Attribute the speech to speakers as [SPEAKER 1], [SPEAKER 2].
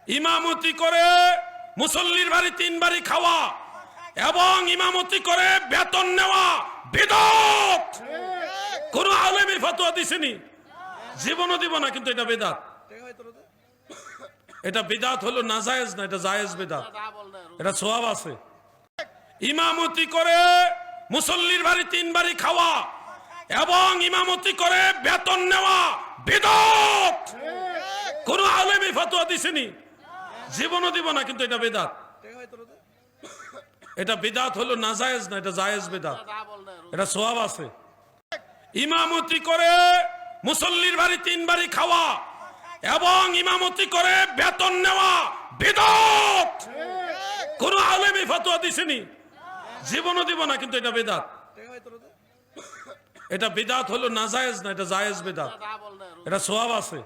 [SPEAKER 1] ইমামতি করে মুসল্লির বাড়ি 3 বাড়ি খাওয়া এবং ইমামতি করে বেতন নেওয়া বিদআত। কোন আলেমের ফতোয়া দিছেনি? জীবনও দিব না, কিন্তু এটা বিদআত। এটা বিদআত হলো নাজায়েজ না, এটা জায়েজ বিদআত, এটা সওয়াব আছে। ইমামতি করে মুসল্লির বাড়ি 3 বাড়ি খাওয়া এবং ইমামতি করে বেতন নেওয়া বিদআত। কোন আলেমের ফতোয়া দিছেনি? জীবনও দিব না, কিন্তু এটা বিদআত। এটা বিদআত হলো নাজায়েজ না, এটা জায়েজ বিদআত, এটা সওয়াব আছে। ইমামতি করে মুসল্লির বাড়ি 3 বাড়ি খাওয়া এবং ইমামতি করে বেতন নেওয়া বিদআত। কোন আলেমের ফতোয়া দিছেনি? জীবনও দিব না, কিন্তু এটা বিদআত। এটা বিদআত হলো নাজায়েজ না, এটা জায়েজ বিদআত, এটা সওয়াব আছে।